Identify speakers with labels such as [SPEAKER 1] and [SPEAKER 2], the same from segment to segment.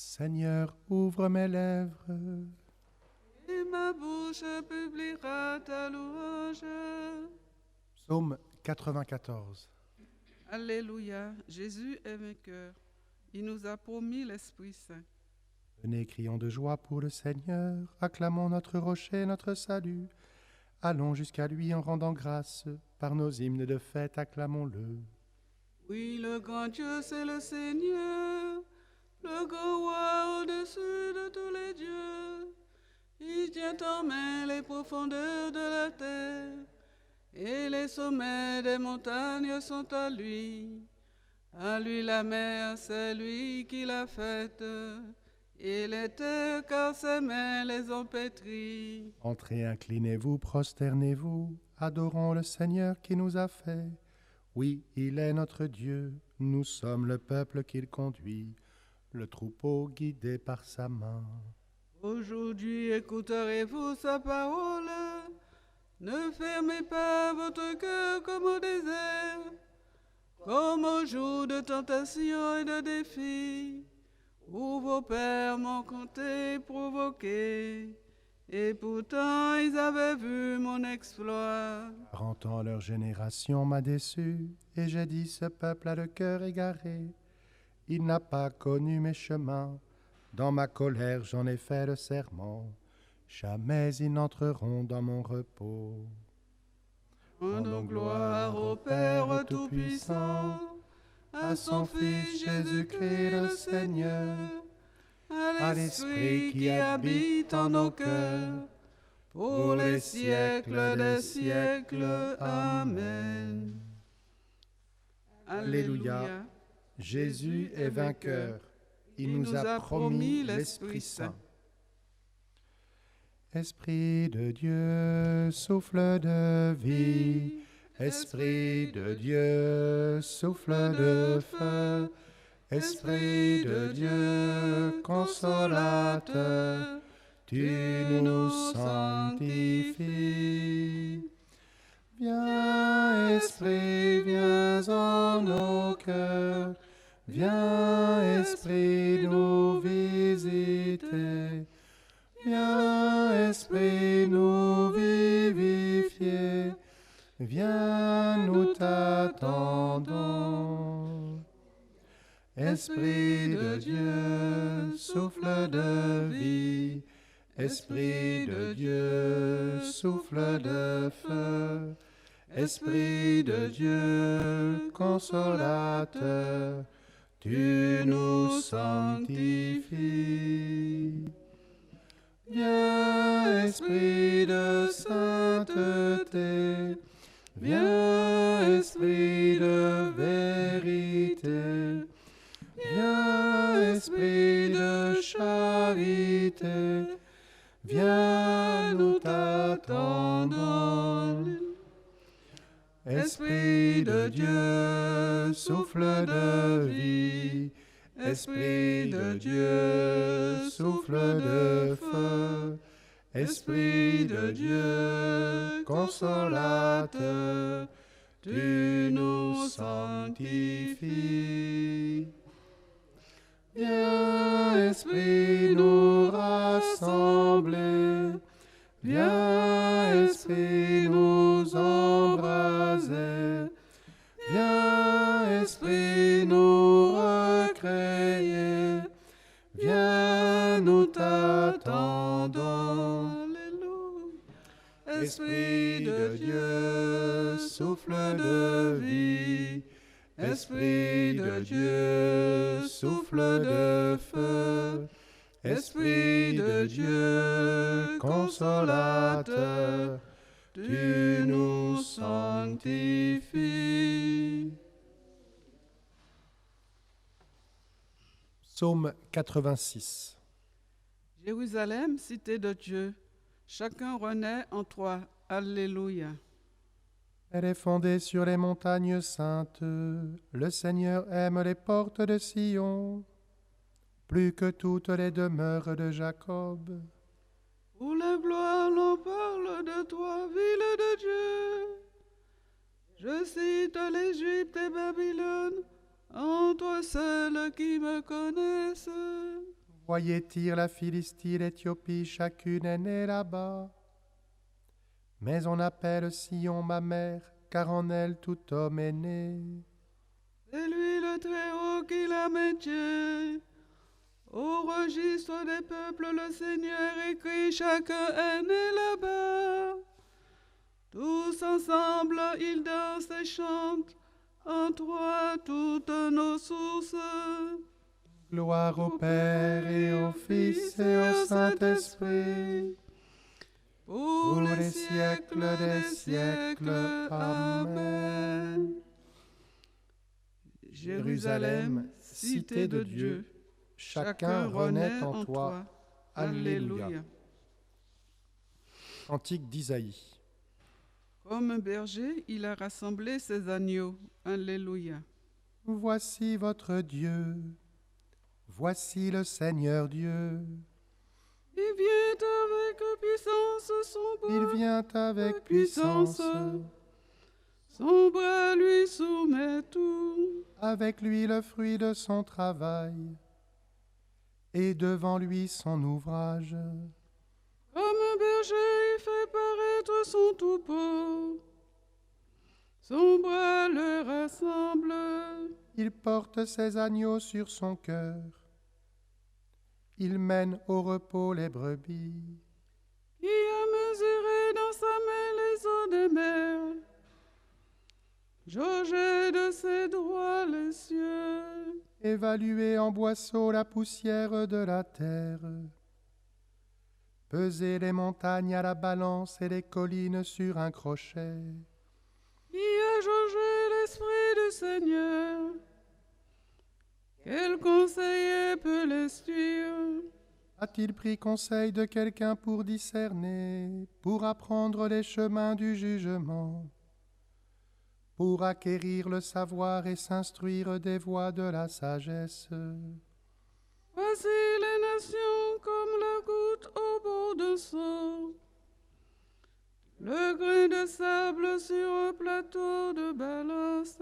[SPEAKER 1] Seigneur, ouvre mes lèvres.
[SPEAKER 2] Et ma bouche publiera ta louange.
[SPEAKER 1] Psaume 94.
[SPEAKER 2] Alléluia, Jésus est vainqueur. Il nous a promis l'Esprit Saint.
[SPEAKER 1] Venez, crions de joie pour le Seigneur, acclamons notre rocher, notre salut. Allons jusqu'à lui en rendant grâce, par nos hymnes de fête, acclamons-le.
[SPEAKER 2] Oui, le grand Dieu, c'est le Seigneur, le grand roi au-dessus de tous les dieux. Il tient en main les profondeurs de la terre, et les sommets des montagnes sont à lui. À lui la mer, c'est lui qui l'a faite, et les terres, car ses mains les ont pétries.
[SPEAKER 1] Entrez, inclinez-vous, prosternez-vous, adorons le Seigneur qui nous a fait. Oui, il est notre Dieu, nous sommes le peuple qu'il conduit, le troupeau guidé par sa main.
[SPEAKER 2] Aujourd'hui écouterez-vous sa parole, ne fermez pas votre cœur comme au désert, comme au jour de tentation et de défi, où vos pères m'ont compté provoqué, et pourtant ils avaient vu mon exploit.
[SPEAKER 1] 40 ans leur génération m'a déçu, et j'ai dit ce peuple a le cœur égaré. Il n'a pas connu mes chemins, dans ma colère j'en ai fait le serment. Jamais ils n'entreront dans mon repos.
[SPEAKER 2] Rendons gloire au Père Tout-Puissant, à son Fils Jésus-Christ le Seigneur, à l'Esprit qui habite en nos cœurs, pour les siècles des siècles. Amen.
[SPEAKER 1] Alléluia. Jésus est vainqueur. Il nous a promis l'Esprit Saint. Esprit de Dieu, souffle de vie. Esprit de Dieu, souffle de feu. Esprit de Dieu, consolateur, tu nous sanctifies. Viens, Esprit, viens en nos cœurs. Viens, Esprit, nous visiter. Viens, Esprit, nous vivifier. Viens, nous t'attendons. Esprit de Dieu, souffle de vie. Esprit de Dieu, souffle de feu. Esprit de Dieu, consolateur, tu nous sanctifies. Viens, Esprit de sainteté, viens, Esprit de vérité, viens, Esprit de charité, viens, nous t'attendons. Esprit de Dieu, souffle de vie. Esprit de Dieu, souffle de feu. Esprit de Dieu, consolateur, tu nous sanctifies. Viens, Esprit, nous rassembler. Viens, Esprit, nous embraser. Viens, Esprit, nous recréer. Viens, nous t'attendons.
[SPEAKER 2] Alléluia.
[SPEAKER 1] Esprit de Dieu, souffle de vie. Esprit de Dieu, souffle de feu. Esprit de Dieu, consolateur, tu nous sanctifies. Psaume 86.
[SPEAKER 2] Jérusalem, cité de Dieu, chacun renaît en toi. Alléluia.
[SPEAKER 1] Elle est fondée sur les montagnes saintes. Le Seigneur aime les portes de Sion, plus que toutes les demeures de Jacob.
[SPEAKER 2] Pour la gloire, l'on parle de toi, ville de Dieu. Je cite l'Égypte et Babylone, en toi seul qui me connaissent.
[SPEAKER 1] Voyez Tyr, la Philistie, l'Éthiopie, chacune est née là-bas. Mais on appelle Sion ma mère, car en elle tout homme est né.
[SPEAKER 2] C'est lui le Très-Haut qui la maintient. Au registre des peuples, le Seigneur écrit, chacun est né là-bas. Tous ensemble, ils dansent et chantent, en toi toutes nos sources.
[SPEAKER 1] Gloire au Père et au Fils et au Saint-Esprit,
[SPEAKER 2] pour les siècles des siècles. Amen. Jérusalem, cité de Dieu, chacun renaît en toi. Alléluia.
[SPEAKER 1] Cantique d'Isaïe.
[SPEAKER 2] Comme un berger, il a rassemblé ses agneaux. Alléluia.
[SPEAKER 1] Voici votre Dieu, voici le Seigneur Dieu.
[SPEAKER 2] Il vient avec puissance, son bras.
[SPEAKER 1] Il vient avec puissance.
[SPEAKER 2] Son bras lui soumet tout.
[SPEAKER 1] Avec lui le fruit de son travail, et devant lui son ouvrage.
[SPEAKER 2] Comme un berger, il fait paraître son troupeau. Son bras le rassemble.
[SPEAKER 1] Il porte ses agneaux sur son cœur. Il mène au repos les brebis.
[SPEAKER 2] Qui a mesuré dans sa main les eaux des mers, jaugé de ses droits les cieux,
[SPEAKER 1] Évaluer en boisseau la poussière de la terre. Peser les montagnes à la balance et les collines sur un crochet.
[SPEAKER 2] qui a jaugé l'esprit du Seigneur. Quel conseiller peut l'instruire?
[SPEAKER 1] A-t-il pris conseil de quelqu'un pour discerner, pour apprendre les chemins du jugement, pour acquérir le savoir et s'instruire des voies de la sagesse?
[SPEAKER 2] Voici les nations comme la goutte au bord d'un seau, le grain de sable sur un plateau de balance.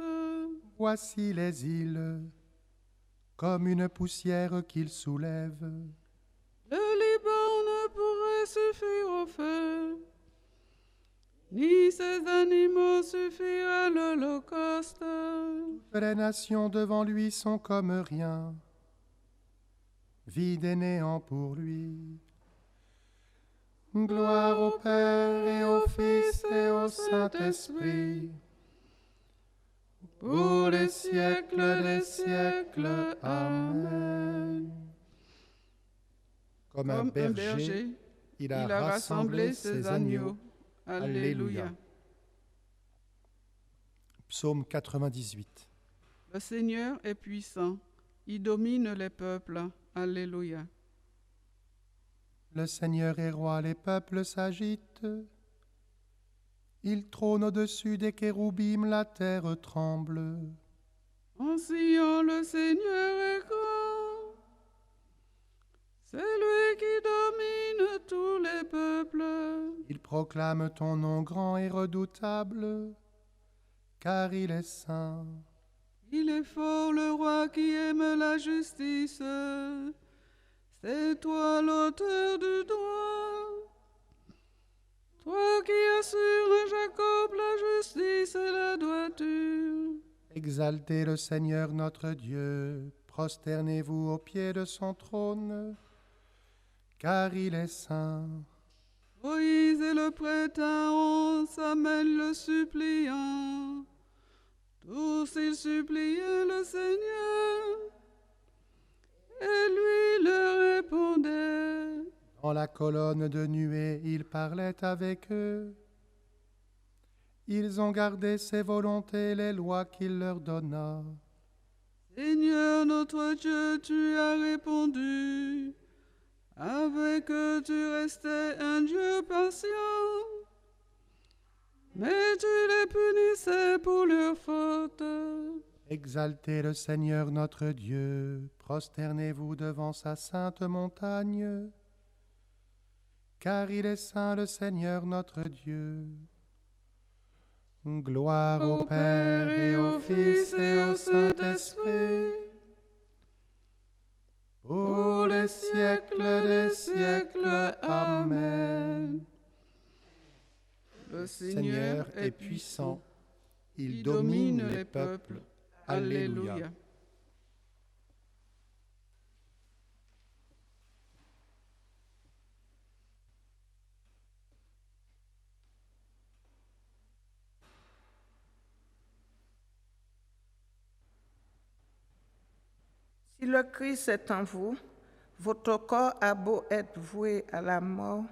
[SPEAKER 1] Voici les îles, comme une poussière qu'il soulève.
[SPEAKER 2] Le Liban ne pourrait suffire au feu, ni ses animaux suffire à l'holocauste.
[SPEAKER 1] Toutes les nations devant lui sont comme rien, vide et néant pour lui. Gloire au Père et au Fils et au Saint-Esprit,
[SPEAKER 2] pour les siècles des siècles. Amen.
[SPEAKER 1] Comme un berger, il a rassemblé ses agneaux. Alléluia. Psaume 98.
[SPEAKER 2] Le Seigneur est puissant, il domine les peuples. Alléluia.
[SPEAKER 1] Le Seigneur est roi, les peuples s'agitent. Il trône au-dessus des kéroubim, la terre tremble.
[SPEAKER 2] En Sion, le Seigneur est grand. C'est lui qui domine tous les peuples.
[SPEAKER 1] Il proclame ton nom grand et redoutable, car il est saint.
[SPEAKER 2] Il est fort, le roi qui aime la justice. C'est toi l'auteur du droit. Toi qui assures à Jacob la justice et la droiture.
[SPEAKER 1] Exaltez le Seigneur notre Dieu, prosternez-vous aux pieds de son trône, car il est saint.
[SPEAKER 2] Moïse et le prêtre Aaron s'amènent le suppliant. Tous ils suppliaient le Seigneur, et lui leur répondait.
[SPEAKER 1] Dans la colonne de nuée, il parlait avec eux. Ils ont gardé ses volontés, les lois qu'il leur donna.
[SPEAKER 2] Seigneur notre Dieu, tu as répondu. Avec eux tu restais un Dieu patient, mais tu les punissais pour leurs fautes.
[SPEAKER 1] Exaltez le Seigneur notre Dieu, prosternez-vous devant sa sainte montagne, car il est saint le Seigneur notre Dieu. Gloire au Père et au Fils et au Saint-Esprit, pour les siècles
[SPEAKER 2] siècles des siècles. Amen. Le
[SPEAKER 1] Seigneur est puissant, il domine les peuples. Alléluia.
[SPEAKER 3] Si le Christ est en vous, votre corps a beau être voué à la mort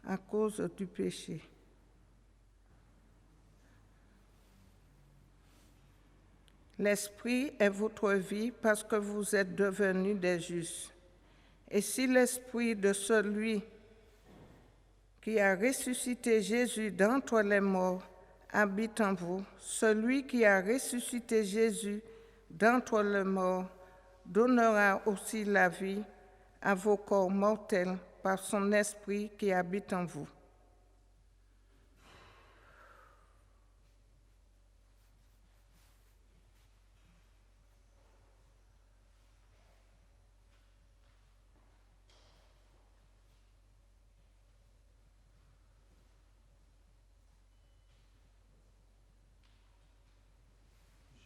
[SPEAKER 3] à cause du péché. L'Esprit est votre vie parce que vous êtes devenus des justes. Et si l'Esprit de celui qui a ressuscité Jésus d'entre les morts habite en vous, celui qui a ressuscité Jésus d'entre les morts donnera aussi la vie à vos corps mortels par son Esprit qui habite en vous.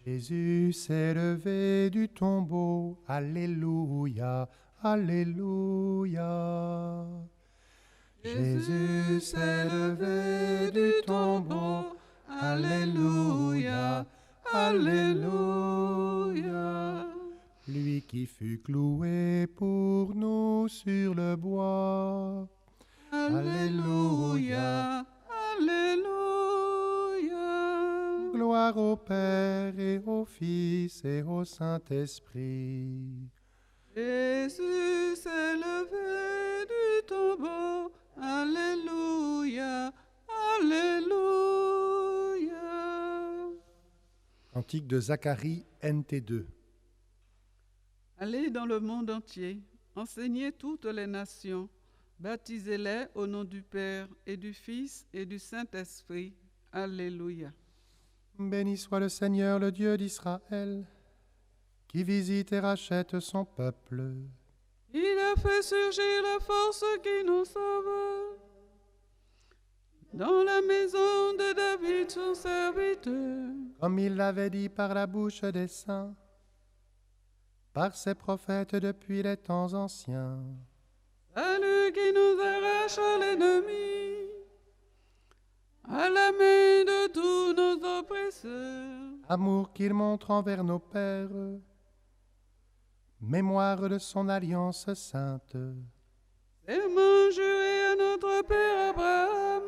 [SPEAKER 1] Jésus s'est levé du tombeau, Alléluia, Alléluia. Jésus s'est levé du tombeau, Alléluia, Alléluia. Lui qui fut cloué pour nous sur le bois,
[SPEAKER 2] Alléluia, Alléluia.
[SPEAKER 1] Gloire au Père et au Fils et au Saint-Esprit.
[SPEAKER 2] Jésus s'est levé du tombeau. Alléluia, Alléluia.
[SPEAKER 1] Cantique de Zacharie, NT2.
[SPEAKER 2] Allez dans le monde entier, enseignez toutes les nations, baptisez-les au nom du Père et du Fils et du Saint-Esprit. Alléluia.
[SPEAKER 1] Béni soit le Seigneur, le Dieu d'Israël, qui visite et rachète son peuple.
[SPEAKER 2] Il a fait surgir la force qui nous sauve. Dans la maison de David, son serviteur.
[SPEAKER 1] Comme il l'avait dit par la bouche des saints, par ses prophètes depuis les temps anciens.
[SPEAKER 2] Salut qui nous arrache à l'ennemi, à la main de tous nos oppresseurs.
[SPEAKER 1] Amour qu'il montre envers nos pères, mémoire de son alliance sainte.
[SPEAKER 2] Serment juré à notre Père Abraham,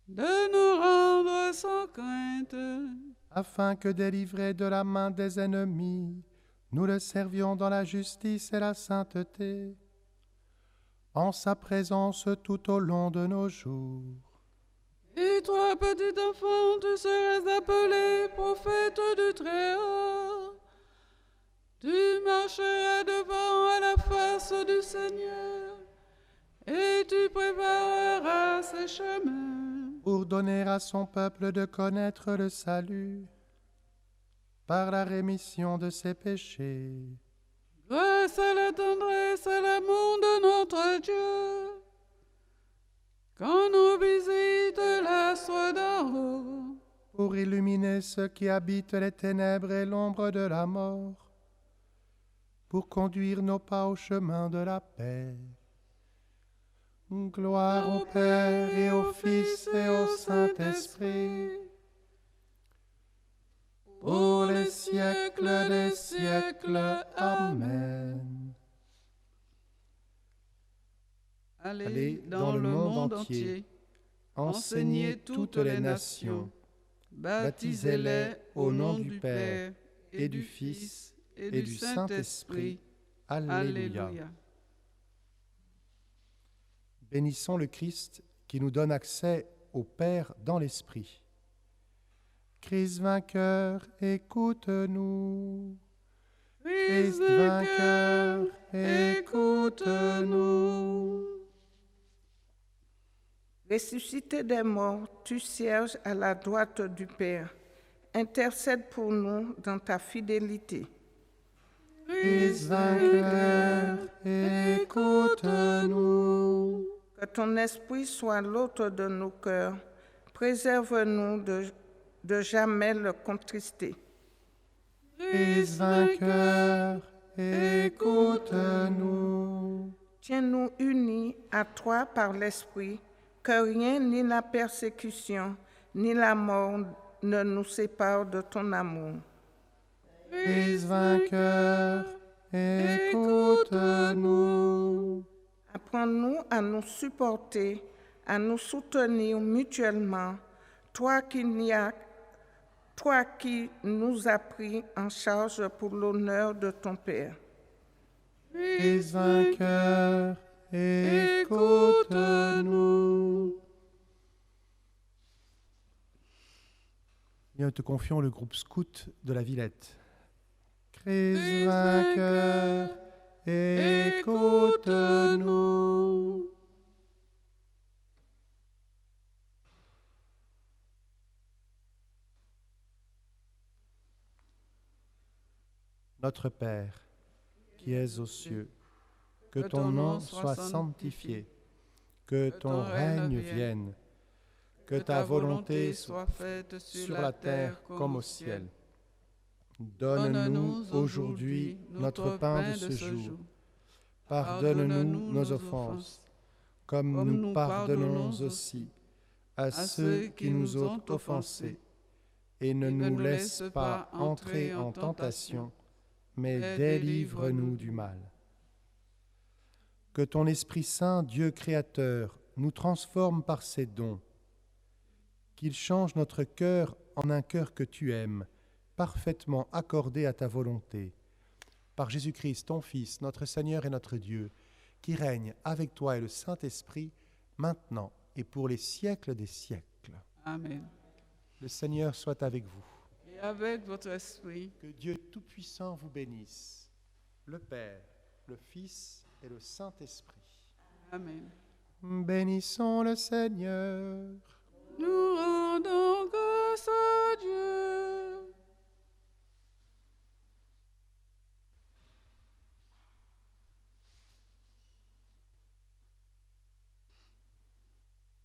[SPEAKER 2] de nous rendre sans crainte,
[SPEAKER 1] afin que, délivrés de la main des ennemis, nous le servions dans la justice et la sainteté, en sa présence tout au long de nos jours.
[SPEAKER 2] Et toi, petit enfant, tu seras appelé prophète du Très-Haut. Tu marcheras devant à la face du Seigneur, et tu prépareras ses chemins.
[SPEAKER 1] Pour donner à son peuple de connaître le salut, par la rémission de ses péchés.
[SPEAKER 2] Grâce à la tendresse et l'amour de notre Dieu, quand nous visite l'astre d'en haut,
[SPEAKER 1] pour illuminer ceux qui habitent les ténèbres et l'ombre de la mort, pour conduire nos pas au chemin de la paix. Gloire au Père et au Fils et au Saint-Esprit, pour les siècles des siècles. Amen.
[SPEAKER 2] Allez dans le monde entier, enseignez toutes les nations, baptisez-les au nom du Père et du Fils et du Saint-Esprit. Alléluia.
[SPEAKER 1] Bénissons le Christ qui nous donne accès au Père dans l'Esprit. Christ vainqueur, écoute-nous. Christ vainqueur, écoute-nous.
[SPEAKER 3] Ressuscité des morts, tu sièges à la droite du Père. Intercède pour nous dans ta fidélité.
[SPEAKER 1] Christ vainqueur, écoute-nous.
[SPEAKER 3] Que ton esprit soit l'hôte de nos cœurs. Préserve-nous de jamais le contrister.
[SPEAKER 1] Christ vainqueur, écoute-nous.
[SPEAKER 3] Tiens-nous unis à toi par l'Esprit, que rien, ni la persécution, ni la mort ne nous séparent de ton amour.
[SPEAKER 1] Christ vainqueur, écoute-nous.
[SPEAKER 3] Apprends-nous à nous supporter, à nous soutenir mutuellement, toi qui nous as pris en charge pour l'honneur de ton Père.
[SPEAKER 1] Christ vainqueur, écoute-nous. Nous te confions le groupe scout de la Villette. Christ vainqueur, écoute-nous. Notre Père, qui es aux cieux, que ton nom soit sanctifié, que ton règne vienne, que ta volonté soit faite sur la terre comme au ciel. Donne-nous aujourd'hui notre pain de ce jour. Pardonne-nous nos offenses, comme nous pardonnons aussi à ceux qui nous ont offensés. Et ne nous laisse pas entrer en tentation, mais délivre-nous du mal. Que ton Esprit Saint, Dieu créateur, nous transforme par ses dons, qu'il change notre cœur en un cœur que tu aimes, parfaitement accordé à ta volonté. Par Jésus-Christ, ton Fils, notre Seigneur et notre Dieu, qui règne avec toi et le Saint-Esprit, maintenant et pour les siècles des siècles.
[SPEAKER 2] Amen.
[SPEAKER 1] Le Seigneur soit avec vous.
[SPEAKER 2] Et avec votre esprit.
[SPEAKER 1] Que Dieu Tout-Puissant vous bénisse, le Père, le Fils et le Saint-Esprit.
[SPEAKER 2] Amen.
[SPEAKER 1] Bénissons le Seigneur.
[SPEAKER 2] Nous rendons grâce à